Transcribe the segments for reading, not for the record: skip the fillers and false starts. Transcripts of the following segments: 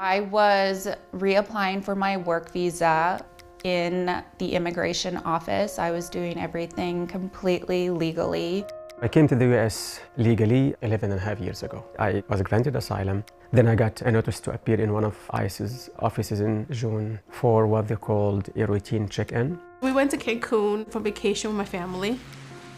I was reapplying for my work visa in the immigration office. I was doing everything completely legally. I came to the US legally 11 and a half years ago. I was granted asylum. Then I got a notice to appear in one of ICE's offices in June for what they called a routine check-in. We went to Cancun for vacation with my family.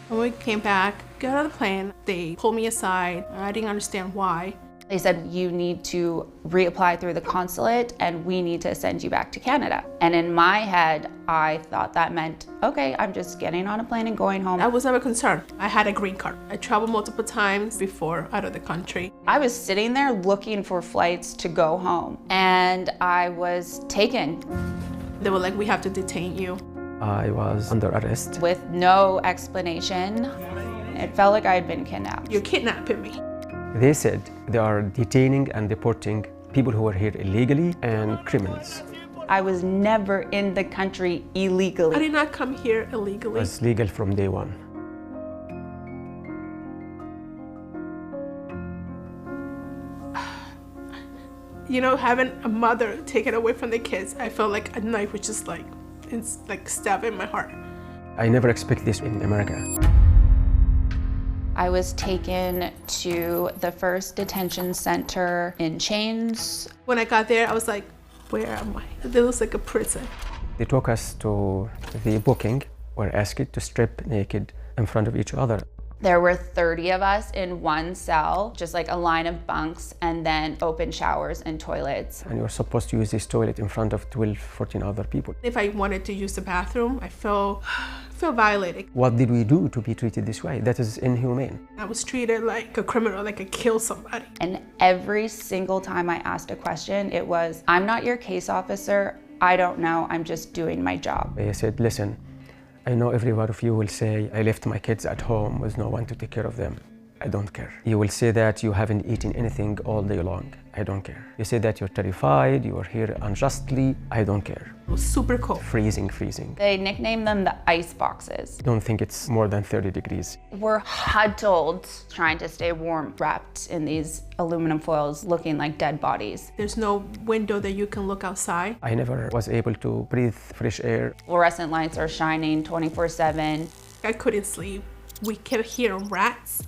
When we came back, got on the plane, they pulled me aside. I didn't understand why. They said, you need to reapply through the consulate and we need to send you back to Canada. And in my head, I thought that meant, okay, I'm just getting on a plane and going home. I was never concerned. I had a green card. I traveled multiple times before out of the country. I was sitting there looking for flights to go home and I was taken. They were like, we have to detain you. I was under arrest. With no explanation. It felt like I had been kidnapped. You're kidnapping me. They said they are detaining and deporting people who are here illegally and criminals. I was never in the country illegally. I did not come here illegally. It was legal from day one. You know, having a mother taken away from the kids, I felt like a knife was just like, it's like stabbing my heart. I never expect this in America. I was taken to the first detention center in chains. When I got there, I was like, where am I? It looks like a prison. They took us to the booking. We're asked to strip naked in front of each other. There were 30 of us in one cell, just like a line of bunks and then open showers and toilets. And you're supposed to use this toilet in front of 12, 14 other people. If I wanted to use the bathroom, I feel violated. What did we do to be treated this way? That is inhumane. I was treated like a criminal, like I killed somebody. And every single time I asked a question, it was, I'm not your case officer. I don't know. I'm just doing my job. They said, listen, I know every one of you will say, I left my kids at home with no one to take care of them. I don't care. You will say that you haven't eaten anything all day long. I don't care. You say that you're terrified, you are here unjustly. I don't care. It was super cold. Freezing. They nicknamed them the ice boxes. Don't think it's more than 30 degrees. We're huddled, trying to stay warm, wrapped in these aluminum foils, looking like dead bodies. There's no window that you can look outside. I never was able to breathe fresh air. Fluorescent lights are shining 24/7. I couldn't sleep. We kept hearing rats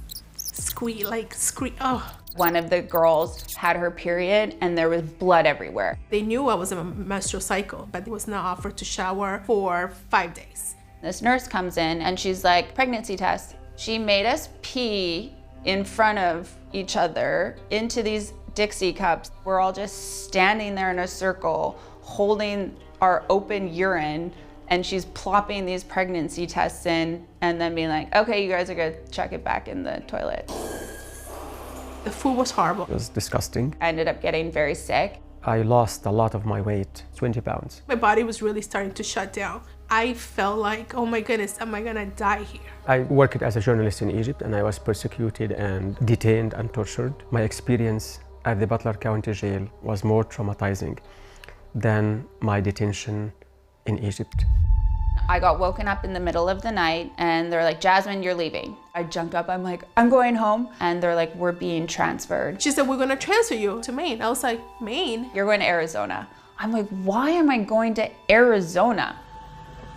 scream, oh. One of the girls had her period and there was blood everywhere. They knew I was in a menstrual cycle, but it was not offered to shower for 5 days. This nurse comes in and she's like, pregnancy test. She made us pee in front of each other into these Dixie cups. We're all just standing there in a circle, holding our open urine, and she's plopping these pregnancy tests in and then being like, okay, you guys are gonna check it back in the toilet. The food was horrible. It was disgusting. I ended up getting very sick. I lost a lot of my weight, 20 pounds. My body was really starting to shut down. I felt like, oh my goodness, am I gonna die here? I worked as a journalist in Egypt and I was persecuted and detained and tortured. My experience at the Butler County Jail was more traumatizing than my detention in Egypt. I got woken up in the middle of the night and they're like, Jasmine, you're leaving. I jumped up, I'm like, I'm going home. And they're like, we're being transferred. She said, we're gonna transfer you to Maine. I was like, Maine? You're going to Arizona. I'm like, why am I going to Arizona?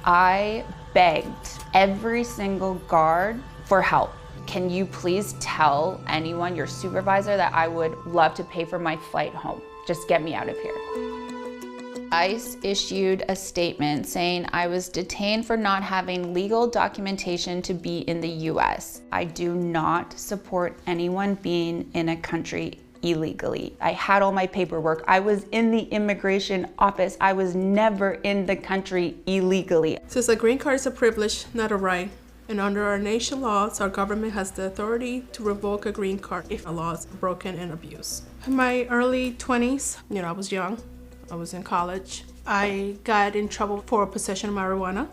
I begged every single guard for help. Can you please tell anyone, your supervisor, that I would love to pay for my flight home? Just get me out of here. ICE issued a statement saying I was detained for not having legal documentation to be in the US. I do not support anyone being in a country illegally. I had all my paperwork. I was in the immigration office. I was never in the country illegally. Since a green card is a privilege, not a right, and under our nation laws, our government has the authority to revoke a green card if a law is broken and abused. In my early 20s, I was young. I was in college. I got in trouble for possession of marijuana.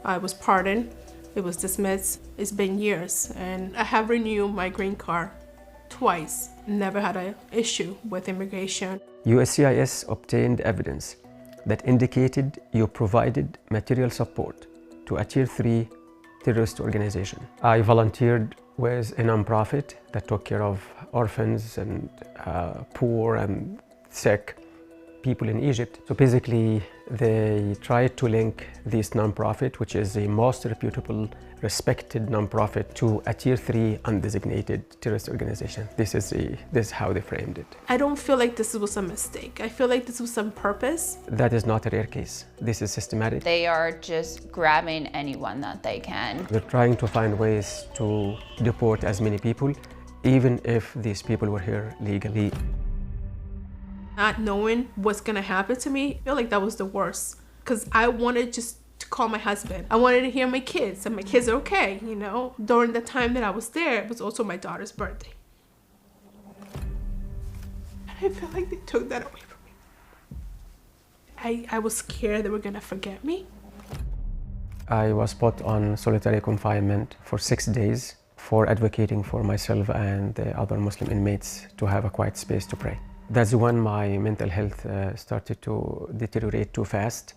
I was pardoned. It was dismissed. It's been years, and I have renewed my green card twice. Never had an issue with immigration. USCIS obtained evidence that indicated you provided material support to a Tier 3 terrorist organization. I volunteered with a nonprofit that took care of orphans and poor and sick people in Egypt. So basically, they tried to link this nonprofit, which is the most reputable, respected nonprofit, to a Tier 3 undesignated terrorist organization. This is how they framed it. I don't feel like this was a mistake. I feel like this was on purpose. That is not a rare case. This is systematic. They are just grabbing anyone that they can. They're trying to find ways to deport as many people, even if these people were here legally. Not knowing what's gonna happen to me, I feel like that was the worst. Because I wanted just to call my husband. I wanted to hear my kids, and my kids are okay, you know? During the time that I was there, it was also my daughter's birthday. And I feel like they took that away from me. I was scared they were gonna forget me. I was put on solitary confinement for 6 days for advocating for myself and the other Muslim inmates to have a quiet space to pray. That's when my mental health started to deteriorate too fast.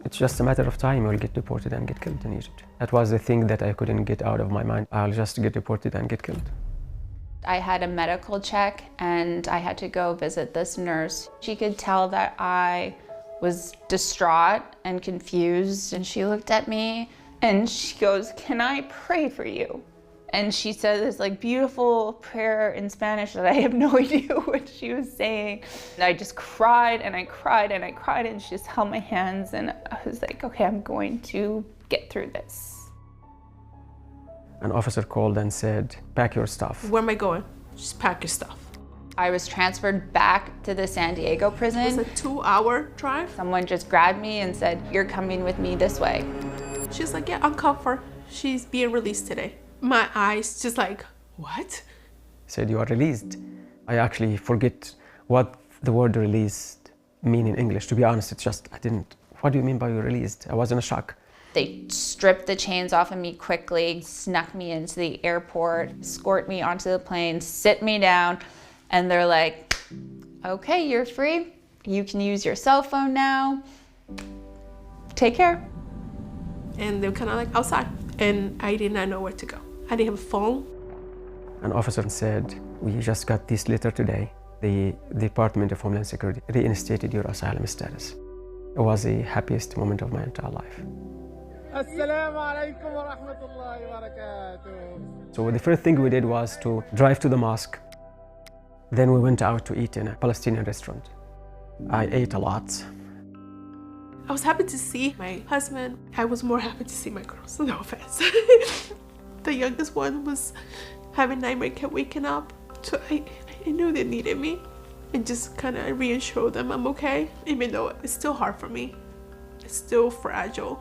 It's just a matter of time. I'll get deported and get killed in Egypt. That was the thing that I couldn't get out of my mind. I'll just get deported and get killed. I had a medical check and I had to go visit this nurse. She could tell that I was distraught and confused, and she looked at me and she goes, "Can I pray for you?" And she said this like beautiful prayer in Spanish that I have no idea what she was saying. And I just cried and I cried and I cried, and she just held my hands, and I was like, okay, I'm going to get through this. An officer called and said, "Pack your stuff." Where am I going? Just pack your stuff. I was transferred back to the San Diego prison. It was a 2-hour drive. Someone just grabbed me and said, "You're coming with me this way." She's like, "Yeah, uncuff her. She's being released today." My eyes just like, what? Said, "You are released." I actually forget what the word released mean in English. To be honest, it's just, I didn't. What do you mean by you're released? I was in a shock. They stripped the chains off of me quickly, snuck me into the airport, escort me onto the plane, sit me down, and they're like, "Okay, you're free. You can use your cell phone now. Take care." And they were kind of like outside, and I did not know where to go. I didn't have a phone. An officer said, "We just got this letter today. The Department of Homeland Security reinstated your asylum status." It was the happiest moment of my entire life. Assalamu alaikum wa rahmatullahi wa barakatuh. So the first thing we did was to drive to the mosque. Then we went out to eat in a Palestinian restaurant. I ate a lot. I was happy to see my husband. I was more happy to see my girls, no offense. The youngest one was having nightmare, kept waking up. So I knew they needed me, and just kind of reassure them I'm okay, even though it's still hard for me. It's still fragile.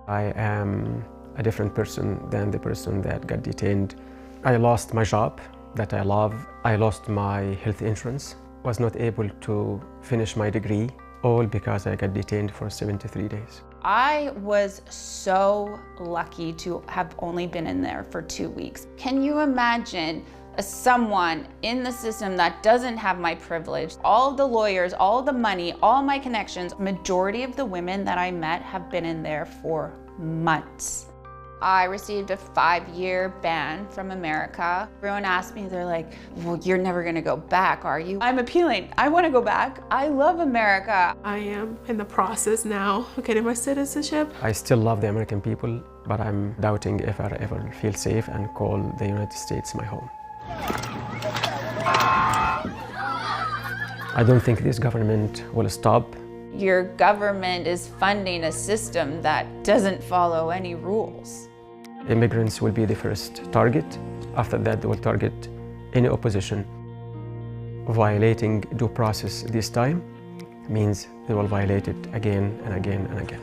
I am a different person than the person that got detained. I lost my job that I love. I lost my health insurance. Was not able to finish my degree, all because I got detained for 73 days. I was so lucky to have only been in there for 2 weeks. Can you imagine someone in the system that doesn't have my privilege? All the lawyers, all the money, all my connections, majority of the women that I met have been in there for months. I received a 5-year ban from America. Everyone asked me, they're like, "Well, you're never gonna go back, are you?" I'm appealing. I wanna go back. I love America. I am in the process now of getting my citizenship. I still love the American people, but I'm doubting if I ever feel safe and call the United States my home. I don't think this government will stop. Your government is funding a system that doesn't follow any rules. Immigrants will be the first target. After that, they will target any opposition. Violating due process this time means they will violate it again and again and again.